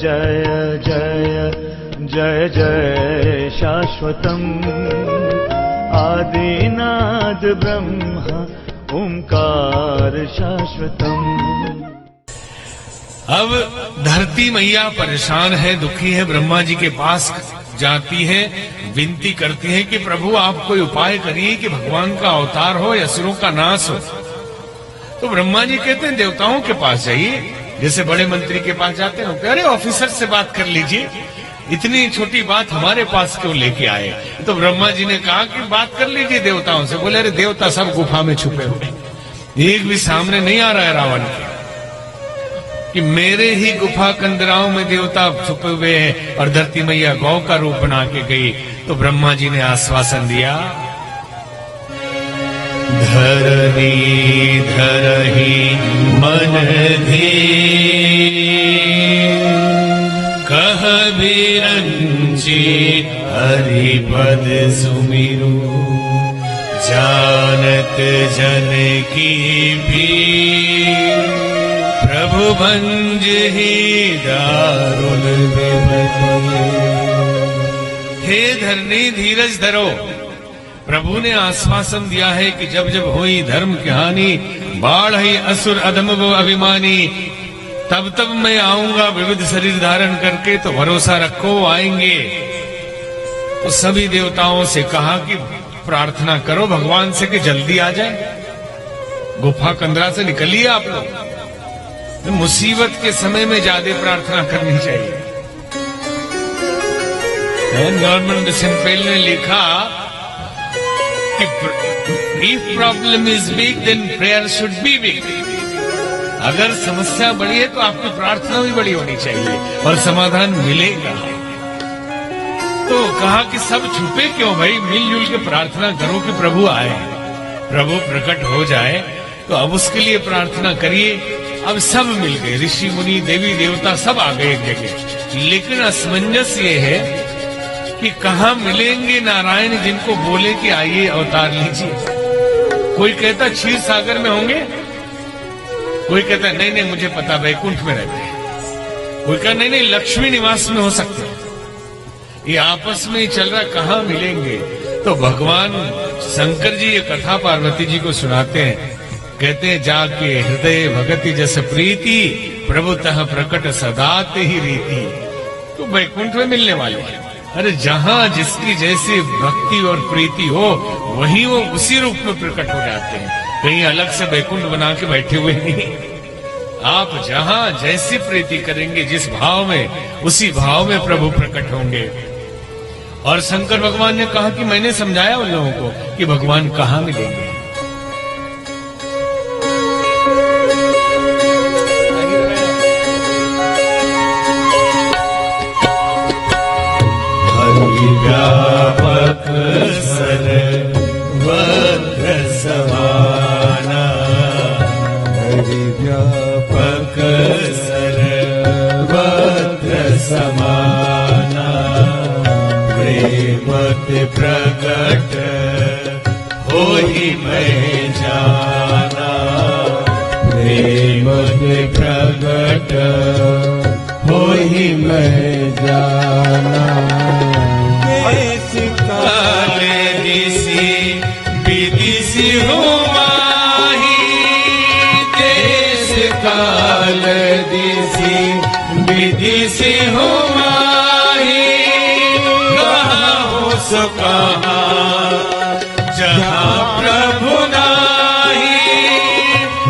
जय जय जय जय शाश्वतम् आदिनाद ब्रह्म ओंकार शाश्वतम्। अब धरती मैया परेशान है, दुखी है, ब्रह्मा जी के पास जाती है, विनती करती है कि प्रभु आप कोई उपाय करिए कि भगवान का अवतार हो, असुरों का नाश हो। तो ब्रह्मा जी कहते हैं देवताओं के पास जाइए, जैसे बड़े मंत्री के पास जाते हैं, अरे ऑफिसर से बात कर लीजिए, इतनी छोटी बात हमारे पास क्यों लेके आए। तो ब्रह्मा जी ने कहा कि बात कर लीजिए देवताओं से। बोले अरे देवता सब गुफा में छुपे हुए, एक भी सामने नहीं आ रहा है रावण के, कि मेरे ही गुफा कंदराओं में देवता छुपे हुए हैं और धरती मैया गौ का रूप बना के गई। तो ब्रह्मा जी ने आश्वासन दिया, धरनी धरही मन धीर कह बिरंची हरिपद सुमिरु जानत जन की भीड़ प्रभु भंज ही दारुण विपत्ति। हे धरनी धीरज धरो, प्रभु ने आश्वासन दिया है कि जब जब हुई धर्म की हानि, बाढ़ ही असुर अधम वो अभिमानी, तब तब मैं आऊंगा विविध शरीर धारण करके, तो भरोसा रखो आएंगे। तो सभी देवताओं से कहा कि प्रार्थना करो भगवान से कि जल्दी आ जाए, गुफा कंदरा से निकलिए आप लोग। तो मुसीबत के समय में ज्यादा प्रार्थना करनी चाहिए। नॉर्मन डिसेंपेल ने लिखा कि if problem is big then prayer should be big. अगर समस्या बड़ी है तो आपकी प्रार्थना भी बड़ी होनी चाहिए और समाधान मिलेगा। तो कहा कि सब छुपे क्यों भाई, मिलजुल के प्रार्थना करो कि प्रभु आए, प्रभु प्रकट हो जाए। तो अब उसके लिए प्रार्थना करिए। अब सब मिल गए, ऋषि मुनि देवी देवता सब आ गए एक जगह। लेकिन असमंजस ये है कि कहाँ मिलेंगे नारायण जिनको बोले कि आइए अवतार लीजिए। कोई कहता क्षीर सागर में होंगे, कोई कहता नहीं नहीं मुझे पता वैकुंठ में रहते हैं, कोई कहता नहीं नहीं लक्ष्मी निवास में हो सकते हैं। ये आपस में ही चल रहा, कहाँ मिलेंगे। तो भगवान शंकर जी ये कथा पार्वती जी को सुनाते हैं, कहते हैं जाके हृदय भगति जस प्रीति प्रभुतः प्रकट सदाते ही रीति। तो वैकुंठ में मिलने वाले हैं। अरे जहां जिसकी जैसी भक्ति और प्रीति हो वहीं वो उसी रूप में प्रकट हो जाते हैं, कहीं अलग से वैकुंठ बना के बैठे हुए नहीं। आप जहां जैसी प्रीति करेंगे जिस भाव में, उसी भाव में प्रभु प्रकट होंगे। और शंकर भगवान ने कहा कि मैंने समझाया उन लोगों को कि भगवान कहाँ मिलेंगे। व्यापक सर्वत्र समाना, हरि व्यापक सर्वत्र समाना, प्रेमत प्रकट होहि मैं जाना, प्रेमत प्रकट होहि मैं जाना। काले दिसी विदिसी हो माही, देश काल दिसी विदिसी हो माही, कहाँ हो सो कहाँ जहाँ प्रभु नाही,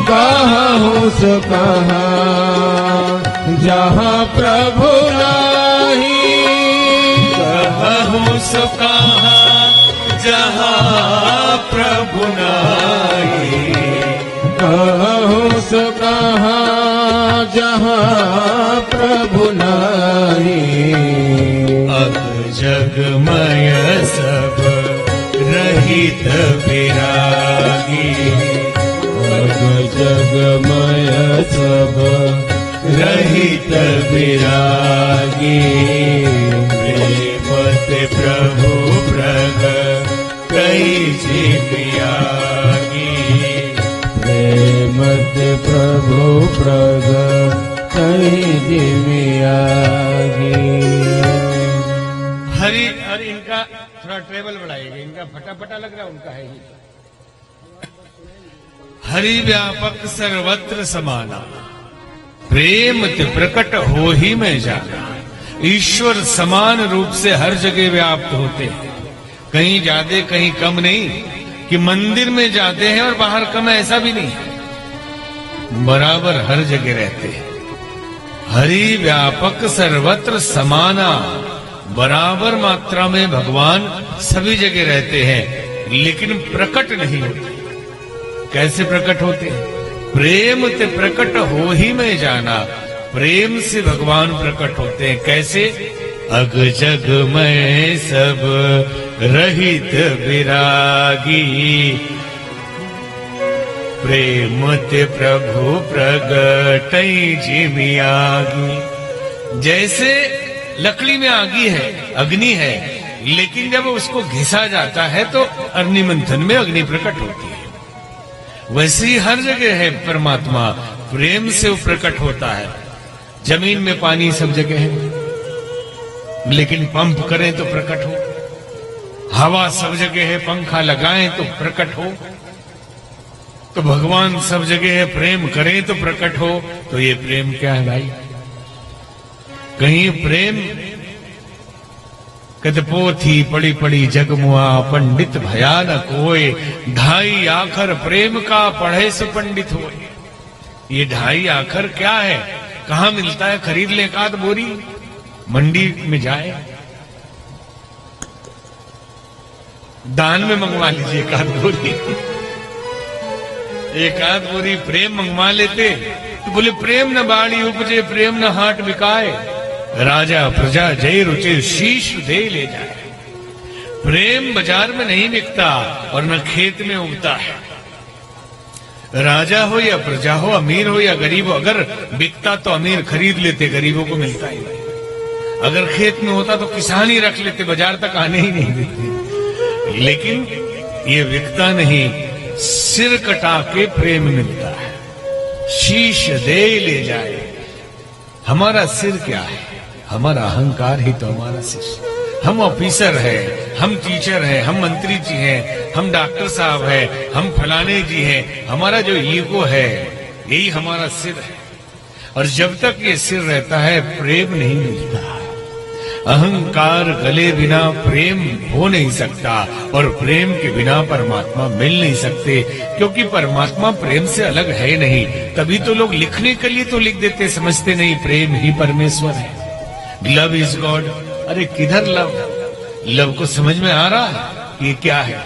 कहाँ हो सो कहाँ जहाँ प्रभु नाही, कहूँ सो कहाँ जहाँ प्रभु नाही, कहूँ सो कहाँ जहाँ प्रभु नाही। अब जगमय सब रहित विरागी, अब जगमय सब रहित विरागी, प्रेमत प्रभु प्रगट कई जिमियागी, प्रेमत प्रभु प्रगट कई जिमियागी। थोड़ा ट्रेवल बढ़ाइएगा, इनका फटाफटा लग रहा है, उनका है ही। हरि व्यापक सर्वत्र समाना, प्रेम ते प्रकट हो ही में जाना। ईश्वर समान रूप से हर जगह व्याप्त होते हैं, कहीं ज्यादा कहीं कम नहीं कि मंदिर में जाते हैं और बाहर कम है, ऐसा भी नहीं, बराबर हर जगह रहते हैं। हरि व्यापक सर्वत्र समाना, बराबर मात्रा में भगवान सभी जगह रहते हैं, लेकिन प्रकट नहीं होते। कैसे प्रकट होते हैं? प्रेम ते प्रकट हो ही में जाना, प्रेम से भगवान प्रकट होते हैं। कैसे? अग जग में सब रहित विरागी, प्रेम ते प्रभु प्रगटई जिमियागी। जैसे लकड़ी में आगी है, अग्नि है, लेकिन जब उसको घिसा जाता है तो अग्नि मंथन में अग्नि प्रकट होती है। वैसे ही हर जगह है परमात्मा, प्रेम से वो प्रकट होता है। जमीन में पानी सब जगह है, लेकिन पंप करें तो प्रकट हो। हवा सब जगह है, पंखा लगाएं तो प्रकट हो। तो भगवान सब जगह है, प्रेम करें तो प्रकट हो। तो ये प्रेम क्या है भाई? कहीं प्रेम कहते पोथी पड़ी पड़ी जगमुआ, पंडित भयानक होए, ढाई आखर प्रेम का पढ़े से पंडित होए। ये ढाई आखर क्या है? कहाँ मिलता है? खरीद ले एक आध बोरी, मंडी में जाए, दान में मंगवा लीजिए एक आध बोरी। एक आध बोरी प्रेम मंगवा लेते तो बोले प्रेम न बाड़ी उपजे, प्रेम न हाट बिकाए, राजा प्रजा जय रुचि शीश दे ले जाए। प्रेम बाजार में नहीं बिकता और न खेत में उगता है। राजा हो या प्रजा हो, अमीर हो या गरीब हो, अगर बिकता तो अमीर खरीद लेते, गरीबों को मिलता ही नहीं। अगर खेत में होता तो किसान ही रख लेते, बाजार तक आने ही नहीं देते। लेकिन ये बिकता नहीं, सिर कटा के प्रेम मिलता है, शीश दे ले जाए। हमारा सिर क्या है? हमारा अहंकार ही तो हमारा सिर। हम ऑफिसर हैं, हम टीचर हैं, हम मंत्री जी हैं, हम डॉक्टर साहब हैं, हम फलाने जी हैं। हमारा जो ईगो है यही हमारा सिर है। और जब तक ये सिर रहता है प्रेम नहीं मिलता। अहंकार गले बिना प्रेम हो नहीं सकता, और प्रेम के बिना परमात्मा मिल नहीं सकते, क्योंकि परमात्मा प्रेम से अलग है नहीं। तभी तो लोग लिखने के लिए तो लिख देते, समझते नहीं प्रेम ही परमेश्वर है। Love is God. अरे किधर लव? लव को समझ में आ रहा है कि क्या है?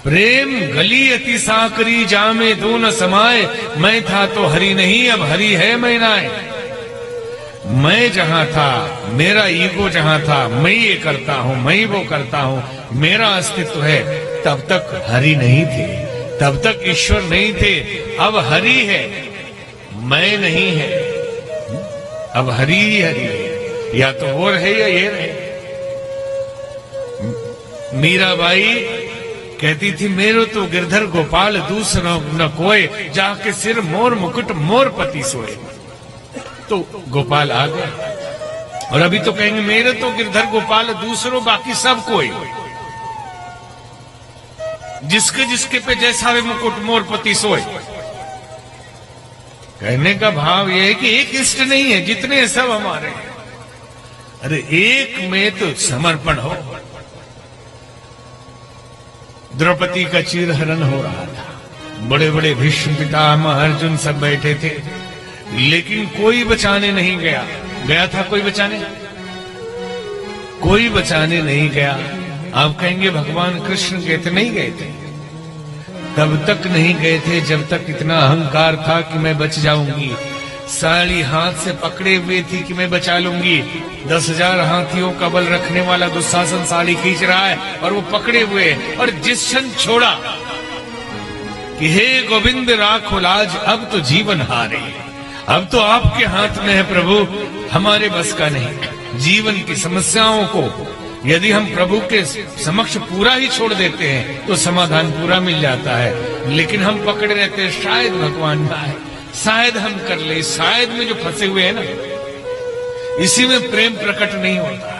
प्रेम गली अति साकरी, जामे दो न समाये, मैं था तो हरि नहीं, अब हरि है मैं नाए। मैं जहां था, मेरा ईगो जहां था, मैं ये करता हूं, मैं वो करता हूं, मेरा अस्तित्व है, तब तक हरि नहीं थे, तब तक ईश्वर नहीं थे। अब हरि है, मैं नहीं है। अब हरि ही हरि है, या तो वो रहे या ये रहे। मीराबाई कहती थी मेरो तो गिरधर गोपाल दूसरा न कोय, जाके सिर मोर मुकुट मोर पति सोए। तो गोपाल आ गए, और अभी तो कहेंगे मेरे तो गिरधर गोपाल दूसरों बाकी सब कोई। जिसके जिसके पे जैसा वे मुकुट मोर पति सोए। कहने का भाव यह है कि एक इष्ट नहीं है, जितने सब हमारे हैं। अरे एक में तो समर्पण हो। द्रौपदी का चीरहरण हो रहा था, बड़े बड़े भीष्म पितामह अर्जुन सब बैठे थे, लेकिन कोई बचाने नहीं गया। गया था कोई बचाने? कोई बचाने नहीं गया। आप कहेंगे भगवान कृष्ण गए थे, नहीं गए थे। तब तक नहीं गए थे जब तक इतना अहंकार था कि मैं बच जाऊंगी। साड़ी हाथ से पकड़े हुए थी कि मैं बचा लूंगी। 10,000 हाथियों का बल रखने वाला दुशासन साड़ी खींच रहा है और वो पकड़े हुए, और जिस क्षण छोड़ा कि हे गोविंद राखो लाज, अब तो जीवन हारे, अब तो आपके हाथ में है प्रभु, हमारे बस का नहीं। जीवन की समस्याओं को यदि हम प्रभु के समक्ष पूरा ही छोड़ देते हैं तो समाधान पूरा मिल जाता है, लेकिन हम पकड़े रहते हैं शायद भगवान ना है, शायद हम कर ले, शायद में जो फंसे हुए हैं ना, इसी में प्रेम प्रकट नहीं होता।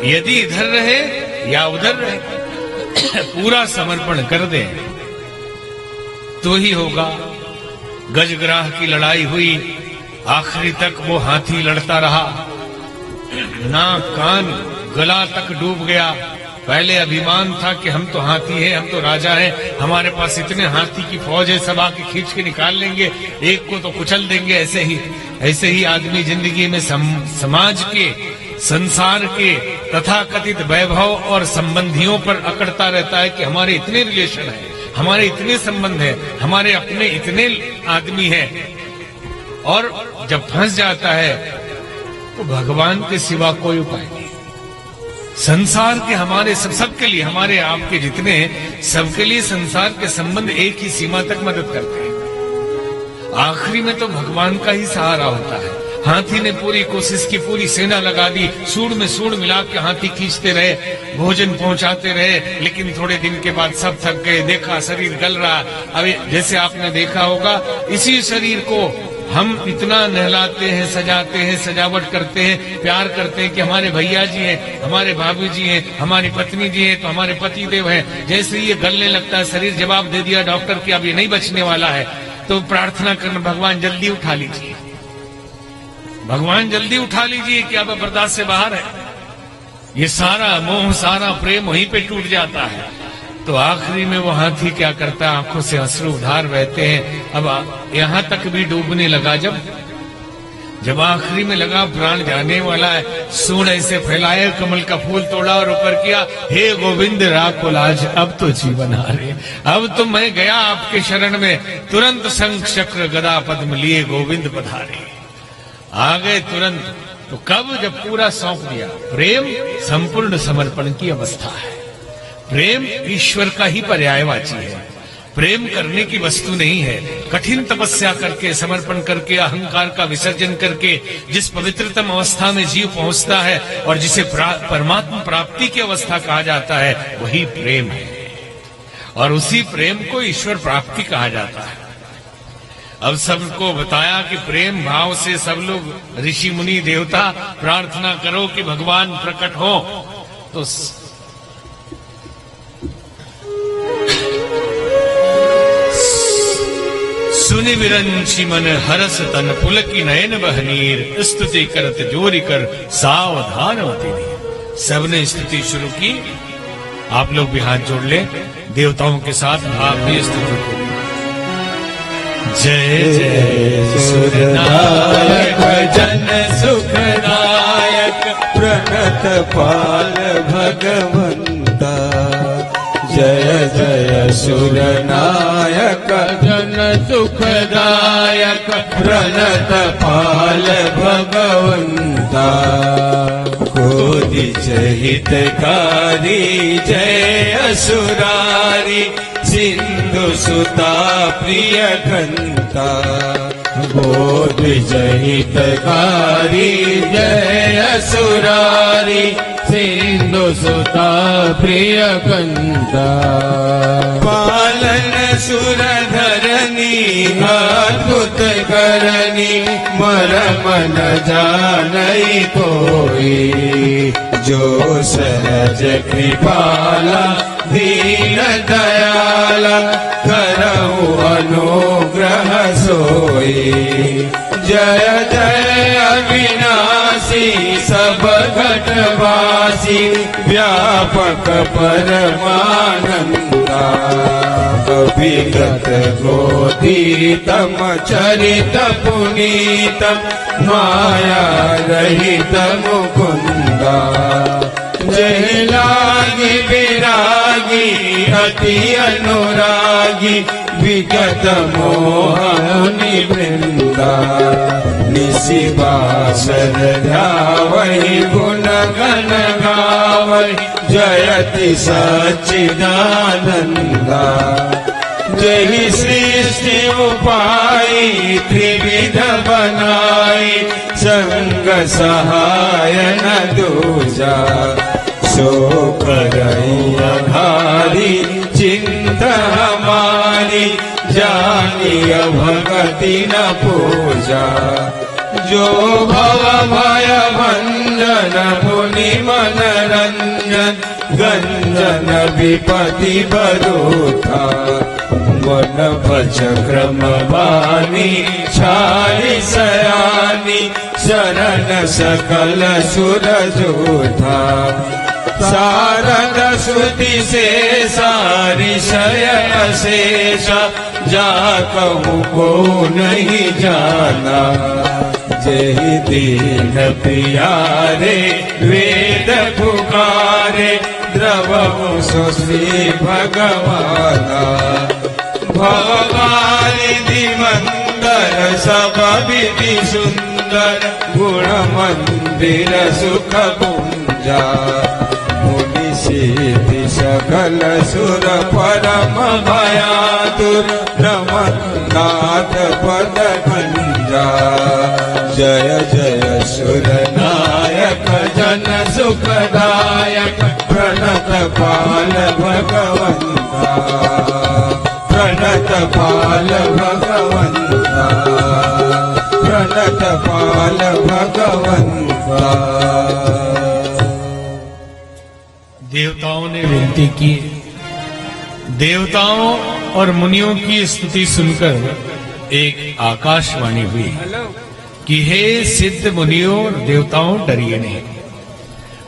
यदि इधर रहे या उधर रहे, पूरा समर्पण कर दे तो ही होगा। गजग्राह की लड़ाई हुई, आखिरी तक वो हाथी लड़ता रहा, नाक कान गला तक डूब गया। पहले अभिमान था कि हम तो हाथी हैं, हम तो राजा हैं, हमारे पास इतने हाथी की फौज है, सब आके खींच के निकाल लेंगे, एक को तो कुचल देंगे। ऐसे ही आदमी जिंदगी में समाज के, संसार के तथाकथित वैभव और संबंधियों पर अकड़ता रहता है कि हमारे इतने रिलेशन है, हमारे इतने संबंध है, हमारे अपने इतने आदमी हैं, और जब फंस जाता है तो भगवान के सिवा कोई उपाय नहीं। संसार के हमारे सबके लिए, हमारे आपके जितने हैं, सबके लिए संसार के संबंध एक ही सीमा तक मदद करते हैं। आखिरी में तो भगवान का ही सहारा होता है। हाथी ने पूरी कोशिश की, पूरी सेना लगा दी, सूंड में सूंड मिला के हाथी खींचते रहे, भोजन पहुंचाते रहे, लेकिन थोड़े दिन के बाद सब थक गए। देखा शरीर गल रहा। अभी जैसे आपने देखा होगा, इसी शरीर को हम इतना नहलाते हैं, सजाते हैं, सजावट करते हैं, प्यार करते हैं कि हमारे भैया जी हैं, हमारे भाभी जी हैं, हमारी पत्नी जी हैं, तो हमारे पति देव हैं। जैसे ये गलने लगता है, शरीर जवाब दे दिया डॉक्टर कि अब ये नहीं बचने वाला है, तो प्रार्थना करना, भगवान जल्दी उठा लीजिए, भगवान जल्दी उठा लीजिए कि अब बर्दाश्त से बाहर है। ये सारा मोह, सारा प्रेम वहीं पे टूट जाता है। तो आखिरी में वो हाथी क्या करता है, आंखों से अश्रु उधार बहते हैं। अब यहां तक भी डूबने लगा। जब आखिरी में लगा प्राण जाने वाला है, सूंड ऐसे फैलाए, कमल का फूल तोड़ा और ऊपर किया, हे गोविंद राकुल आज अब तो जीवन हारे, अब तो मैं गया आपके शरण में। तुरंत शंख चक्र गदा पद्म लिए गोविंद पधारे, आ गए तुरंत। तो कब? जब पूरा सौंप दिया। प्रेम संपूर्ण समर्पण की अवस्था है। प्रेम ईश्वर का ही पर्यायवाची है, प्रेम करने की वस्तु नहीं है। कठिन तपस्या करके, समर्पण करके, अहंकार का विसर्जन करके जिस पवित्रतम अवस्था में जीव पहुंचता है और जिसे परमात्मा प्राप्ति की अवस्था कहा जाता है, वही प्रेम है। और उसी प्रेम को ईश्वर प्राप्ति कहा जाता है। अब सबको बताया कि प्रेम भाव से सब लोग ऋषि मुनि देवता प्रार्थना करो कि भगवान प्रकट हो। तो सुनि विरंची मन हरस तन पुलकी नयन बहनीर, स्तुति करत जोरी कर सावधानवती नीर। सबने स्तुति शुरू की। आप लोग भी हाथ जोड़ ले, देवताओं के साथ आप भी स्तुति करें। जय जय सुरनायक जन सुखदायक, प्रणत पाल भगवंता। जय जय सुरनायक जन सुखदायक, प्रणत पाल भगवंता। खोदिच हितकारी जय असुरारी, सिंधु सुता प्रिय कंता। बोधिज हितकारी जय असुरारी, सिंधु सुता प्रिय कंता। पालन सुरधरनी अद्भुत करनी, मरम न जानई कोई। जो सहज कृपाला दीन दयाला, करहु अनुग्रह सोई। जय जय अविनाशी सब घटवासी, व्यापक परमानंदा। अभिगत गोतीतम चरित पुनीतम, माया रहित मुकुंदा। जय लागी विरागी अति अनुरागी, विगत मोह निवृंदा। निशिबासर ध्यावहि गुण गण गावहि, जयति सच्चिदानंदा। जय सृष्टि उपाई त्रिविध बनाई, संग सहाय न दूजा। सो करई अघारी चिंता हमारी, जानिय भगति न पूजा। जो भव भय भंजन मुनि मनरंजन, रंजन विपति बरूथा वन भज क्रमवाणी छाई सयानी शरण सकल सुर जोधा शारद सुति से सारी शयन शेष जा कहूँ को नहीं जाना जय दीन प्यारे वेद पुकारे द्रवहु सुश्री भगवाना भवानिधि मंदर सब विधि सुंदर गुण मंदिर सुख पुंजा मुनि सिद्धि सकल सुर परम भयातुर रमनाथ पद खंजा जय जय सुर नायक जन सुखदायक प्रणत पाल भगवंता प्रणत पाल भगवंता प्रणत पाल भगवंता। देवताओं ने विनती की। देवताओं और मुनियों की स्तुति सुनकर एक आकाशवाणी हुई कि हे सिद्ध मुनियों और देवताओं, डरिए नहीं,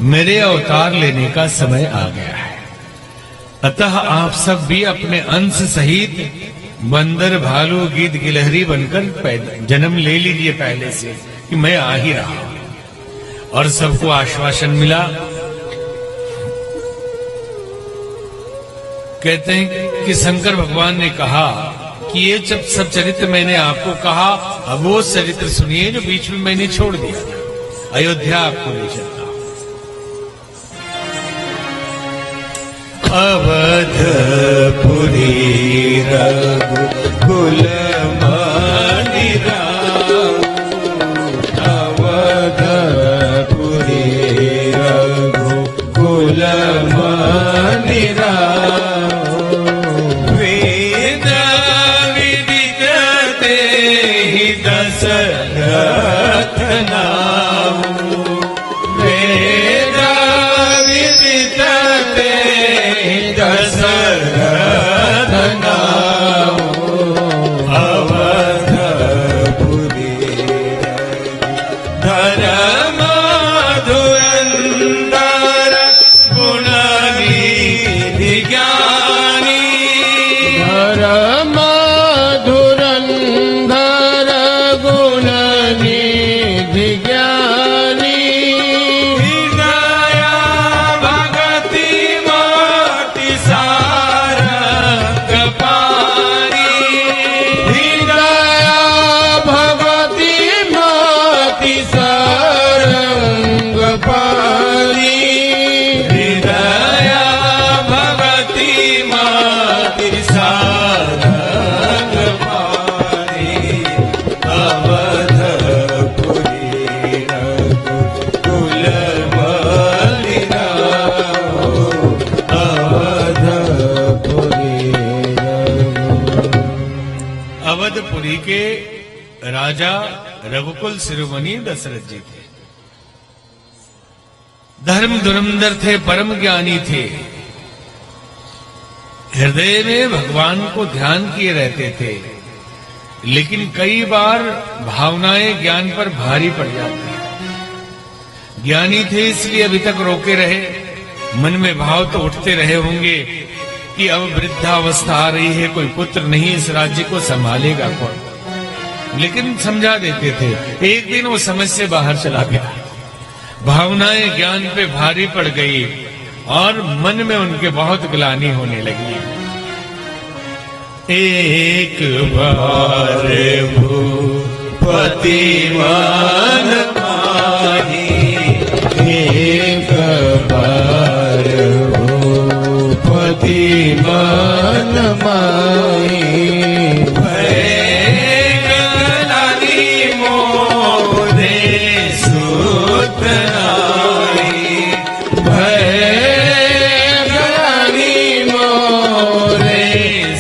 मेरे अवतार लेने का समय आ गया है। अतः आप सब भी अपने अंश सहित बंदर भालू गीद गिलहरी बनकर जन्म ले लीजिए पहले से कि मैं आ ही रहा हूं। और सबको आश्वासन मिला। कहते हैं कि शंकर भगवान ने कहा कि ये सब चरित्र मैंने आपको कहा, अब वो चरित्र सुनिए जो बीच में मैंने छोड़ दिया था। अयोध्या आपको ले चलता हूं। अवधपुरी रघुकुल मणि राम अवधपुरी रघुकुल मणि राम वेद विदित तेहि दशरथ नाम वेद विदित तेहि दशरथ नाम अवधपुरी धर्म धुरंधर गुणनिधि ज्ञानी धर्म धुरंधर गुणनिधि ज्ञानी हृदया भगति माति सारंग पारी हृदया भगवती माति सारंग पारी हृदया भगति माति सारंग पारी अवधपुरी रघुकुल मणि राम अवधपुरी अवधपुरी के राजा रघुकुल शिरोमणि दशरथ जी थे। धर्म धुरंधर थे, परम ज्ञानी थे, हृदय में भगवान को ध्यान किए रहते थे। लेकिन कई बार भावनाएं ज्ञान पर भारी पड़ जाती हैं। ज्ञानी थे इसलिए अभी तक रोके रहे। मन में भाव तो उठते रहे होंगे कि अब वृद्धावस्था आ रही है, कोई पुत्र नहीं, इस राज्य को संभालेगा कौन। लेकिन समझा देते थे। एक दिन वो समझ से बाहर चला गया। भावनाएं ज्ञान पे भारी पड़ गई और मन में उनके बहुत ग्लानि होने लगी। एक बार भूपति मन माही एक बार भूपति मन माही भयगलानी मोरे सुत आई भयगलानी मोरे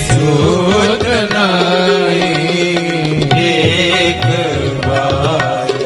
सुत आई एक बार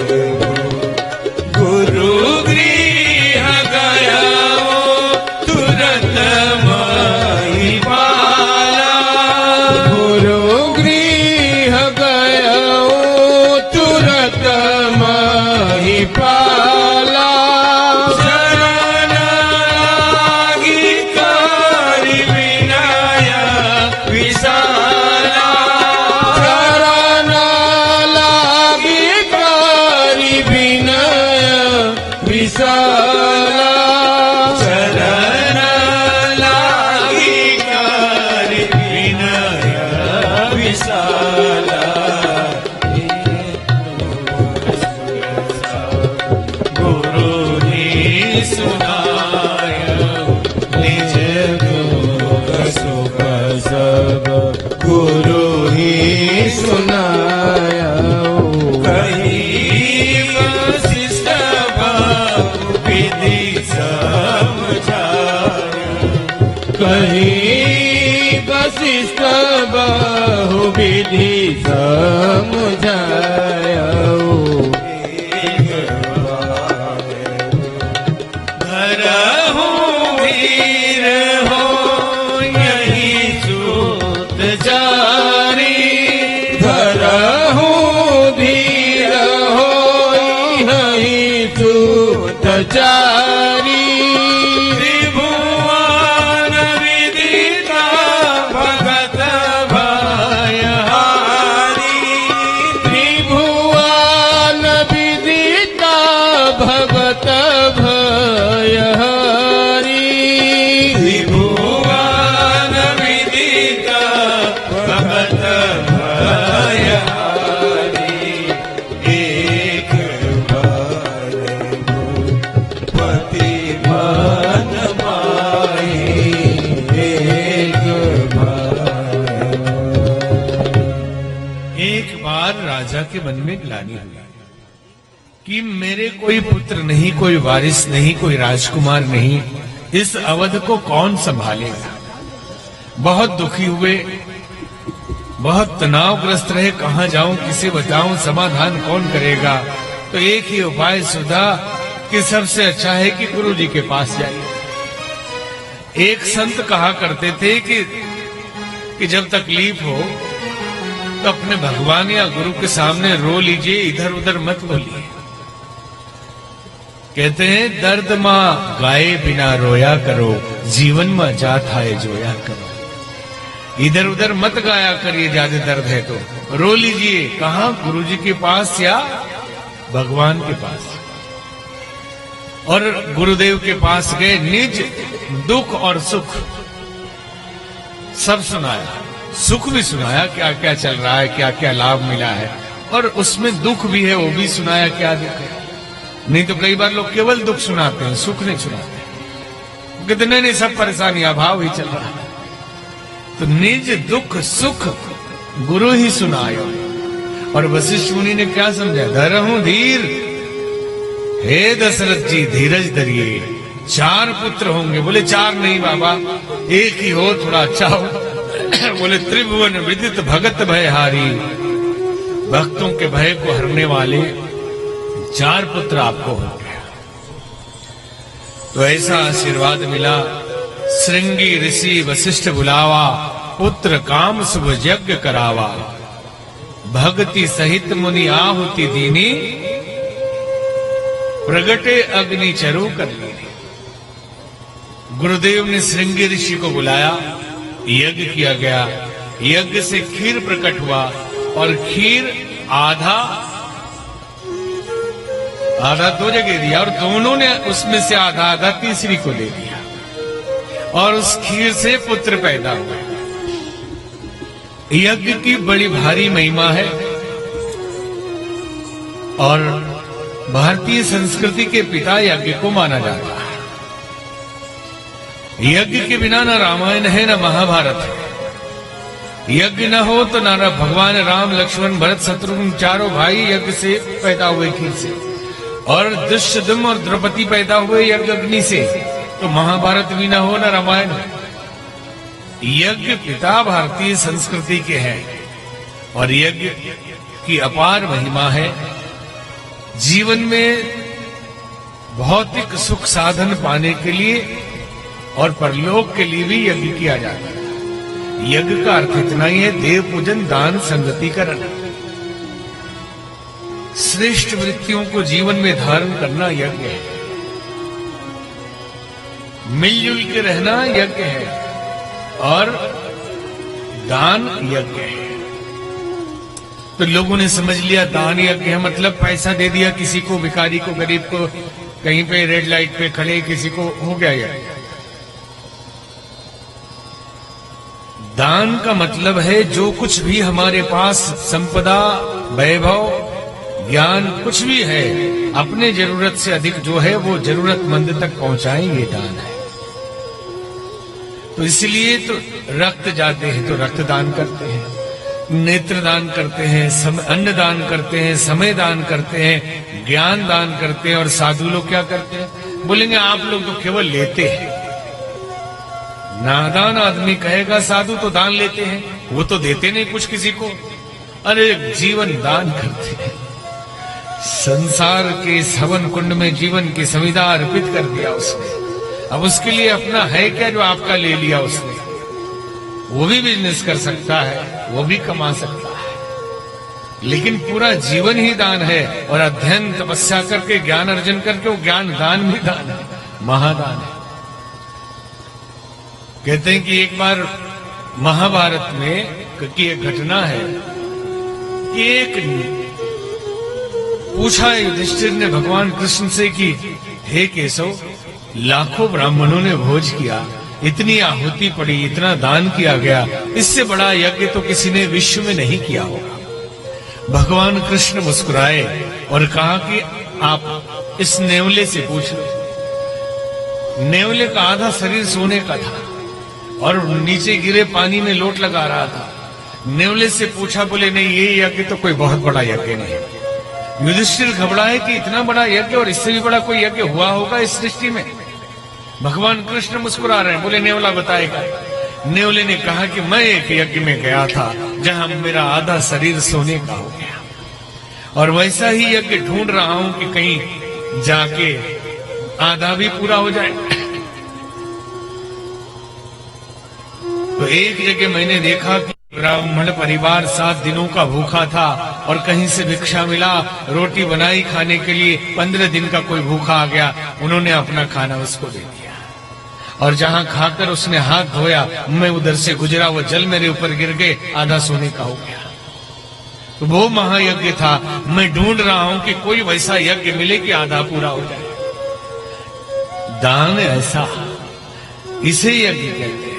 विशाला शरण लागी कर विनय विशाला गुरु ने सुनाय निज दुख सुख सब गुरु ही सुनाया कहीं वशिष्ठ बहु विधि समझाया कहीं वशिष्ठ बहु विधि समझाया घर हो वीर हो यही सूत जारी घर हो धीर हो यही सूत जारी त्रिभुवन विदिता भगत भयहारी त्रिभुवन विदिता भगत भयहारी त्रिभुवन विदिता भगत भयहारी एक बार पति मन माही एक बार राजा के मन में ग्लानि हुई कि मेरे कोई पुत्र नहीं, कोई वारिस नहीं, कोई राजकुमार नहीं, इस अवध को कौन संभालेगा। बहुत दुखी हुए, बहुत तनावग्रस्त रहे, कहां जाऊं, किसे बताऊं, समाधान कौन करेगा। तो एक ही उपाय सुधा कि सबसे अच्छा है कि गुरु जी के पास जाइए। एक संत कहा करते थे कि जब तकलीफ हो तो अपने भगवान या गुरु के सामने रो लीजिए, इधर उधर मत बोलिए। कहते हैं दर्द मां गाए बिना रोया करो, जीवन में जात है जोया करो। इधर उधर मत गाया करिए, ज्यादा दर्द है तो रो लीजिए। कहां? गुरु जी के पास या भगवान के पास। और गुरुदेव के पास गए, निज दुख और सुख सब सुनाया, सुख भी सुनाया क्या क्या चल रहा है, क्या क्या लाभ मिला है, और उसमें दुख भी है वो भी सुनाया, क्या दुख है। नहीं तो कई बार लोग केवल दुख सुनाते हैं, सुख नहीं सुनाते। कितने नहीं, सब परेशानी अभाव ही चल रहा है। तो निज दुख सुख गुरु ही सुनायो। और वशिष्ठ मुनि ने क्या समझा? धरहूं धीर, हे दशरथ जी धीरज धरिए, 4 पुत्र होंगे। बोले 4 नहीं बाबा, एक ही हो, थोड़ा अच्छा हो। बोले त्रिभुवन विदित भगत भयहारी, भक्तों के भय को हरने वाले 4 पुत्र आपको होंगे। तो ऐसा आशीर्वाद मिला। श्रृंगी ऋषि वशिष्ठ बुलावा, पुत्र काम शुभ यज्ञ करावा। भक्ति सहित मुनि आहुति दीनी, प्रगटे अग्नि चरु कर ली। गुरुदेव ने श्रृंगी ऋषि को बुलाया, यज्ञ किया गया। यज्ञ से खीर प्रकट हुआ और खीर आधा 2 जगह दिया, और दोनों ने उसमें से आधा तीसरी को दे दिया, और उस खीर से पुत्र पैदा हुए। यज्ञ की बड़ी भारी महिमा है, और भारतीय संस्कृति के पिता यज्ञ को माना जाता है। यज्ञ के बिना न रामायण है न महाभारत है। यज्ञ न हो तो न भगवान राम लक्ष्मण भरत शत्रुघ्न चारों भाई यज्ञ से पैदा हुए, खीर से। और दुष्यधन और द्रौपदी पैदा हुए यज्ञ अग्नि से। तो महाभारत भी न हो न रामायण। यज्ञ पिता भारतीय संस्कृति के हैं, और यज्ञ की अपार महिमा है। जीवन में भौतिक सुख साधन पाने के लिए और परलोक के लिए भी यज्ञ किया जाता है। यज्ञ का अर्थ इतना ही है, देव पूजन दान संगति करण, श्रेष्ठ वृत्तियों को जीवन में धारण करना यज्ञ है। मिलजुल के रहना यज्ञ है, और दान यज्ञ है। तो लोगों ने समझ लिया दान यज्ञ है मतलब पैसा दे दिया किसी को, भिखारी को, गरीब को, कहीं पे रेड लाइट पे खड़े किसी को हो गया या दान का मतलब है जो कुछ भी हमारे पास संपदा, वैभव, ज्ञान कुछ भी है, अपने जरूरत से अधिक जो है वो जरूरतमंद तक पहुंचाएं, ये दान है। तो इसलिए तो रक्त जाते हैं तो रक्त दान करते हैं, नेत्र दान करते हैं, अन्न दान करते हैं, समय दान करते हैं, ज्ञान दान करते हैं। और साधु लोग क्या करते हैं? बोलेंगे आप लोग तो केवल लेते हैं। नादान आदमी कहेगा साधु तो दान लेते हैं, वो तो देते नहीं कुछ किसी को। अरे जीवन दान करते हैं, संसार के इस हवन कुंड में जीवन की संविदा अर्पित कर दिया उसने। अब उसके लिए अपना है क्या जो आपका ले लिया उसने? वो भी बिजनेस कर सकता है, वो भी कमा सकता है, लेकिन पूरा जीवन ही दान है। और अध्ययन तपस्या करके ज्ञान अर्जन करके वो ज्ञान दान भी दान है, महादान है। कहते हैं कि एक बार महाभारत में की एक घटना है कि एक पूछा युधिष्ठिर ने भगवान कृष्ण से कि हे केशव, लाखों ब्राह्मणों ने भोज किया, इतनी आहुति पड़ी, इतना दान किया गया, इससे बड़ा यज्ञ तो किसी ने विश्व में नहीं किया होगा। भगवान कृष्ण मुस्कुराए और कहा कि आप इस नेवले से पूछ लो। नेवले का आधा शरीर सोने का था और नीचे गिरे पानी में लोट लगा रहा था। नेवले से पूछा, बोले नहीं ये यज्ञ तो कोई बहुत बड़ा यज्ञ नहीं है। युधिष्ठिर घबराए कि इतना बड़ा यज्ञ और इससे भी बड़ा कोई यज्ञ हुआ होगा इस सृष्टि में। भगवान कृष्ण मुस्कुरा रहे हैं, बोले नेवला बताएगा। नेवले ने कहा कि मैं एक यज्ञ में गया था जहां मेरा आधा शरीर सोने का हो गया, और वैसा ही यज्ञ ढूंढ रहा हूं कि कहीं जाके आधा भी पूरा हो जाए। तो एक जगह मैंने देखा कि ब्राह्मण परिवार 7 दिनों का भूखा था और कहीं से भिक्षा मिला, रोटी बनाई खाने के लिए। 15 दिन का कोई भूखा आ गया, उन्होंने अपना खाना उसको दे दिया, और जहां खाकर उसने हाथ धोया, मैं उधर से गुजरा, वो जल मेरे ऊपर गिर गए, आधा सोने का हो गया। तो वो महायज्ञ था। मैं ढूंढ रहा हूं कि कोई वैसा यज्ञ मिले कि आधा पूरा हो जाए। दान ऐसा, इसे यज्ञ कहते हैं।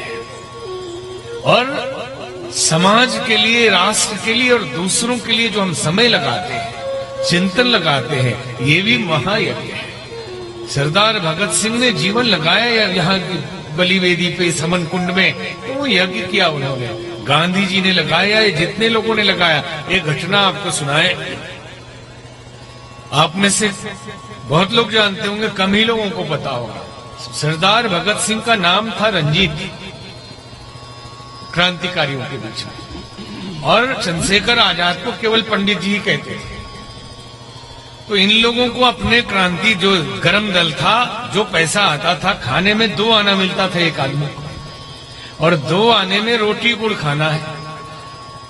और समाज के लिए, राष्ट्र के लिए और दूसरों के लिए जो हम समय लगाते हैं, चिंतन लगाते हैं, ये भी महायज्ञ है। सरदार भगत सिंह ने जीवन लगाया यहाँ की बलिवेदी पे, समन कुंड में, तो वो यज्ञ किया उन्होंने। गांधी जी ने लगाया, जितने लोगों ने लगाया। एक घटना आपको सुनाए, आप में से बहुत लोग जानते होंगे, कम ही लोगों को पता होगा। सरदार भगत सिंह का नाम था रंजीत, क्रांतिकारियों के बीच में, और चंद्रशेखर आजाद को केवल पंडित जी ही कहते थे। तो इन लोगों को अपने क्रांति, जो गरम दल था, जो पैसा आता था, खाने में 2 आना मिलता था एक आदमी को, और 2 आने में रोटी गुड़ खाना है।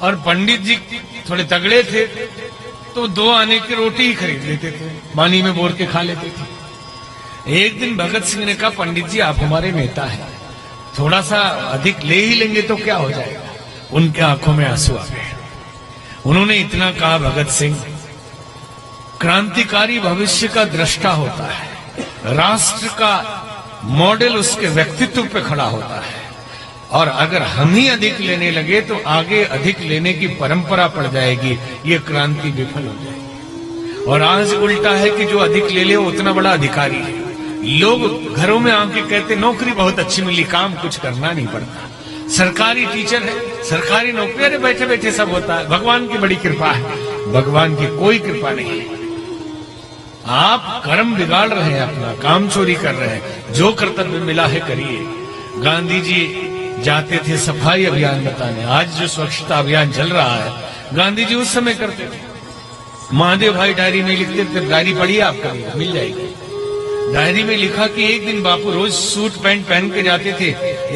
और पंडित जी थोड़े तगड़े थे तो 2 आने की रोटी ही खरीद लेते थे, पानी में बोर के खा लेते थे। एक दिन भगत सिंह ने कहा, पंडित जी आप हमारे नेता हैं, थोड़ा सा अधिक ले ही लेंगे तो क्या हो जाएगा। उनके आंखों में आंसू आ गए। उन्होंने इतना कहा, भगत सिंह क्रांतिकारी भविष्य का दृष्टा होता है, राष्ट्र का मॉडल उसके व्यक्तित्व पे खड़ा होता है, और अगर हम ही अधिक लेने लगे तो आगे अधिक लेने की परंपरा पड़ जाएगी, ये क्रांति विफल हो जाएगी। और आज उल्टा है कि जो अधिक ले ले वो उतना बड़ा अधिकारी है। लोग घरों में आके कहते नौकरी बहुत अच्छी मिली, काम कुछ करना नहीं पड़ता, सरकारी टीचर है, सरकारी नौकरी, अरे बैठे बैठे सब होता है, भगवान की बड़ी कृपा है। भगवान की कोई कृपा नहीं है। आप कर्म बिगाड़ रहे हैं, अपना काम चोरी कर रहे हैं। जो कर्तव्य मिला है करिए। गांधी जी जाते थे सफाई अभियान बताने, आज जो स्वच्छता अभियान चल रहा है, गांधी जी उस समय करते थे। महादेव भाई डायरी में लिखते थे, डायरी पढ़िए आपका मिल जाएगी। डायरी में लिखा कि एक दिन बापू रोज सूट पैंट पहन के जाते थे,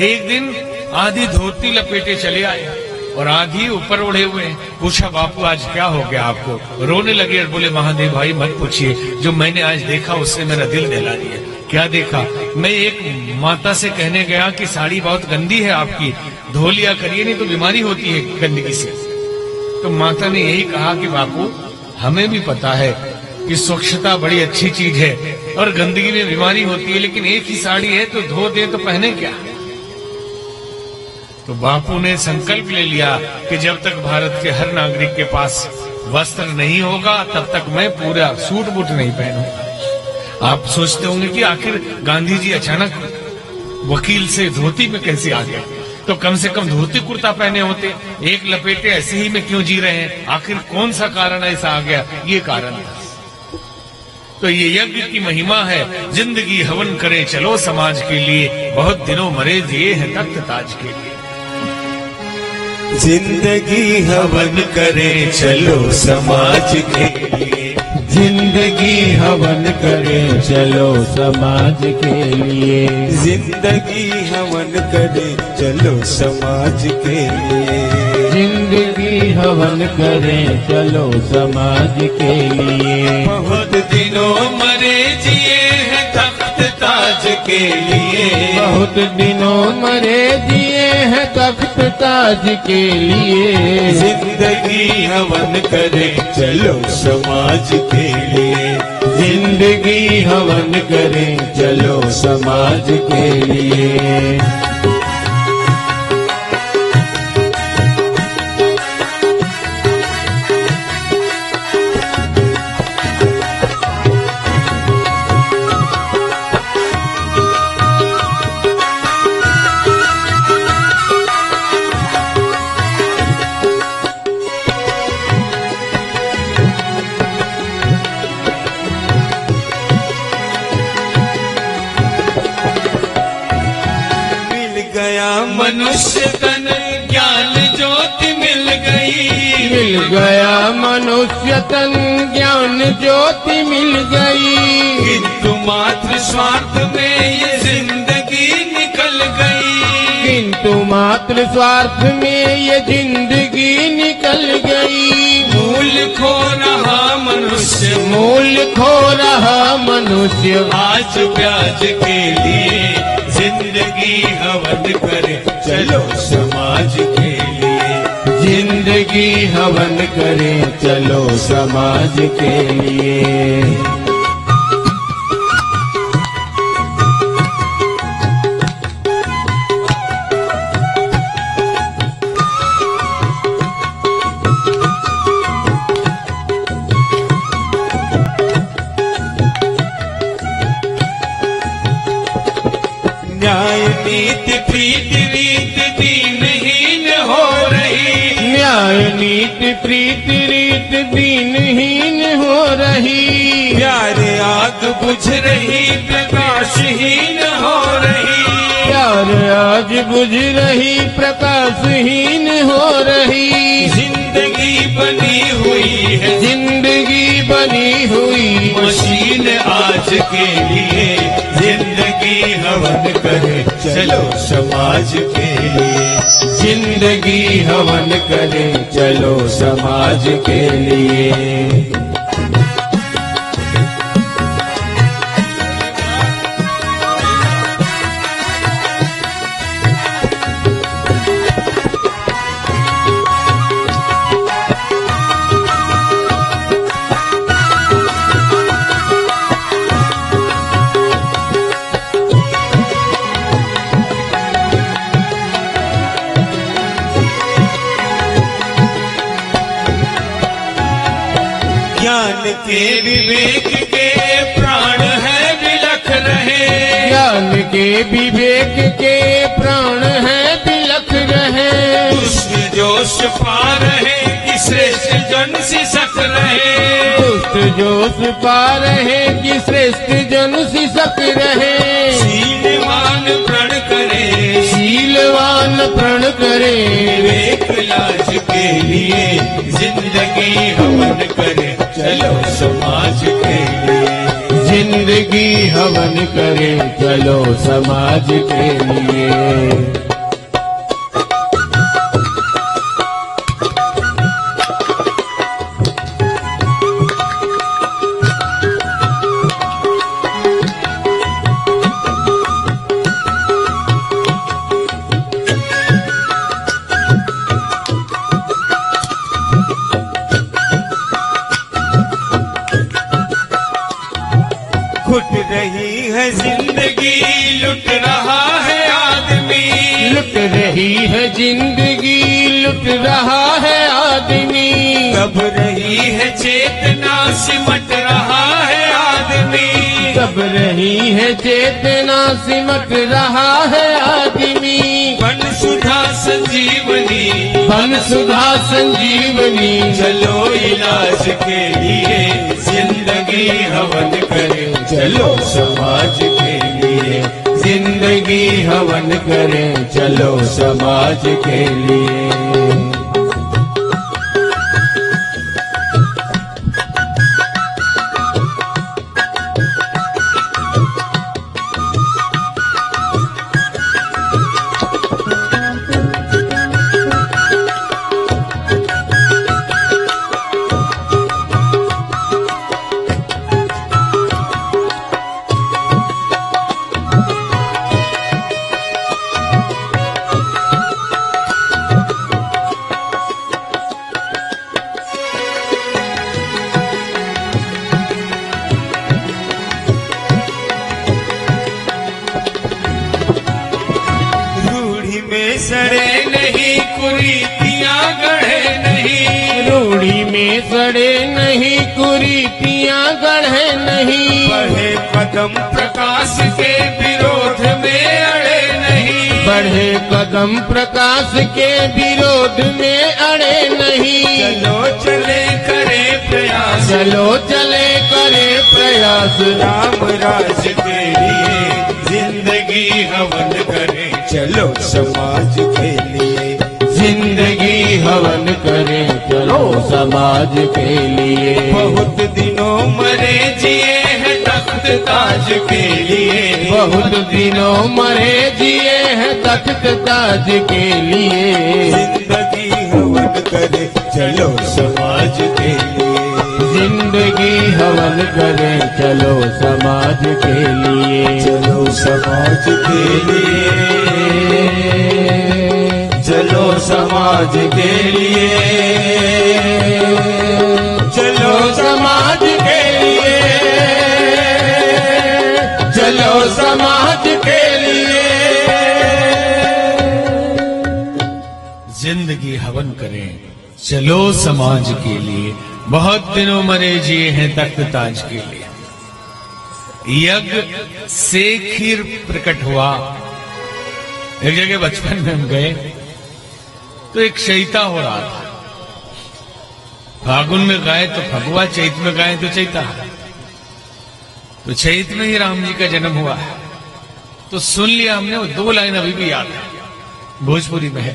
एक दिन आधी धोती लपेटे चले आए और आधी ऊपर ओढ़े हुए। पूछा, बापू आज क्या हो गया आपको? रोने लगे और बोले, महादेव भाई मत पूछिए, जो मैंने आज देखा उससे मेरा दिल दहला दिया। क्या देखा? मैं एक माता से कहने गया कि साड़ी बहुत गंदी है आपकी, धो लिया करिए, नहीं तो बीमारी होती है गंदगी से। तो माता ने यही कहा कि बापू हमें भी पता है कि स्वच्छता बड़ी अच्छी चीज है, और गंदगी में बीमारी होती है, लेकिन एक ही साड़ी है तो धो दे तो पहने क्या। तो बापू ने संकल्प ले लिया कि जब तक भारत के हर नागरिक के पास वस्त्र नहीं होगा तब तक मैं पूरा सूट बूट नहीं पहनूंगा। आप सोचते होंगे कि आखिर गांधी जी अचानक वकील से धोती में कैसे आ गए, तो कम से कम धोती कुर्ता पहने होते, एक लपेटे ऐसे ही में क्यों जी रहे हैं, आखिर कौन सा कारण ऐसा आ गया। ये कारण है। तो ये यज्ञ की महिमा है। जिंदगी हवन करे चलो समाज के लिए, बहुत दिनों मरे जिए हैं तख्त ताज के लिए। जिंदगी हवन करे चलो समाज के लिए, जिंदगी हवन करे चलो समाज के लिए, जिंदगी हवन करे चलो समाज के लिए, जिंदगी हवन करे चलो समाज के लिए। बहुत दिनों मरे जिए हैं तख्त ताज के लिए, बहुत दिनों मरे जिए हैं तख्त ताज के लिए, जिंदगी हवन करे चलो समाज के लिए, जिंदगी हवन करे चलो समाज के लिए। मनुष्य तन ज्ञान ज्योति मिल गई, मिल गया मनुष्य तन ज्ञान ज्योति मिल गई, किंतु मात्र स्वार्थ में ये जिंदगी निकल गई, किंतु मात्र स्वार्थ में ये जिंदगी निकल गई। मूल खो रहा मनुष्य, मूल खो रहा मनुष्य, आज ब्याज के लिए जिंदगी हवन करे चलो समाज के लिए, जिंदगी हवन करे चलो समाज के लिए। न्याय नीति प्रीत रीत दीनहीन हो रही, न्याय नीति प्रीत रीत दीनहीन हो रही, प्यार आग बुझ रही प्रकाशहीन हो रही, प्यार आज बुझ रही प्रकाशहीन हो रही। जिंदगी बनी हुई है, जिंदगी बनी हुई मशीन आज के लिए, जिंदगी हवन करे चलो समाज के लिए, जिंदगी हवन करे चलो समाज के लिए। ज्ञान के विवेक के प्राण है बिलख रहे, ज्ञान के विवेक के प्राण है बिलख रहे, दुष्ट जोश पा रहे कि श्रेष्ठ जन सिसक रहे, दुष्ट जोश पा रहे कि श्रेष्ठ जन सिसक रहे, शीलवान प्रण करे, शीलवान प्रण करे, विवेक लाज के लिए जिंदगी हवन करे चलो समाज के लिए, जिंदगी हवन करे चलो समाज के लिए। घुट है जिंदगी लुट रहा है आदमी, लुट रही है जिंदगी, लुट रहा है आदमी। दब रही है चेतना, सिमट रहा है आदमी, दब रही है चेतना, सिमट रहा है आदमी। बन सुधा संजीवनी, बन सुधा संजीवनी, चलो इलाज के लिए जिंदगी हवन करें, चलो समाज के लिए जिंदगी हवन करें, चलो समाज के लिए। में सड़े नहीं, कुरीतियां गढ़े नहीं, रूढ़ी में सड़े नहीं, कुरीतियां गढ़े नहीं। बढ़े कदम प्रकाश के विरोध में अड़े नहीं, बढ़े कदम प्रकाश के विरोध में अड़े नहीं। चलो चले करे प्रयास, चलो चले करे प्रयास, राम राज के लिए जिंदगी हवन करें, चलो समाज के लिए जिंदगी हवन करें, चलो समाज के लिए। बहुत दिनों मरे जिए हैं तख्त ताज के लिए, बहुत दिनों मरे जिए हैं तख्त ताज के लिए। जिंदगी हवन करें, चलो समाज के लिए, जिंदगी हवन करें, चलो समाज के लिए। चलो समाज के लिए, चलो समाज के लिए, चलो समाज के लिए, चलो समाज के लिए। जिंदगी हवन करें, चलो समाज के लिए। बहुत दिनों मरे जिए हैं तख्त ताज के लिए। यज्ञ से खीर प्रकट हुआ। एक जगह बचपन में हम गए तो एक शईता हो रहा था। फागुन में गाए तो फगुआ, चैत में गाए तो चैता। तो चैत में ही राम जी का जन्म हुआ है। तो सुन लिया हमने, वो 2 लाइन अभी भी याद है, भोजपुरी में है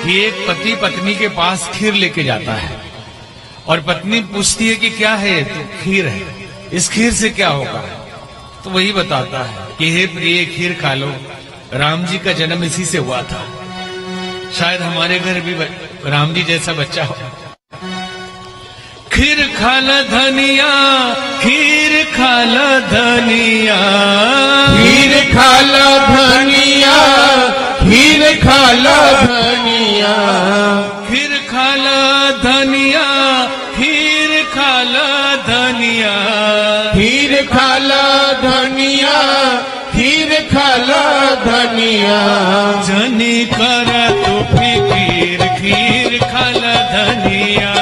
कि एक पति पत्नी के पास खीर लेके जाता है और पत्नी पूछती है कि क्या है, तो खीर है, इस खीर से क्या होगा। तो वही बताता है कि हे प्रिय, खीर खा लो, राम जी का जन्म इसी से हुआ था। शायद हमारे घर भी राम जी जैसा बच्चा हो। खीर खाला धनिया, खीर खाला धनिया, खीर खाला धनिया, खीर खाला धनिया, खीर खाला धनिया, खीर खाला धनिया, खीर खाला धनिया, खीर खाला धनिया। जनी करा तो फिकीर, खीर खाला धनिया,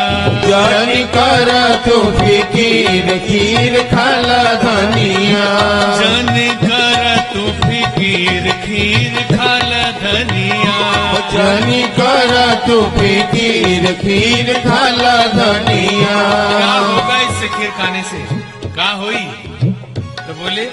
जानी कर तू फिकीर, खीर खाला धनिया। जनी करा तो फिकीर, खीर खाला धनिया। जानी कर तू फिकीर, खीर खाला धनिया। क्या होगा इससे, खीर खाने से क्या होई? तो बोले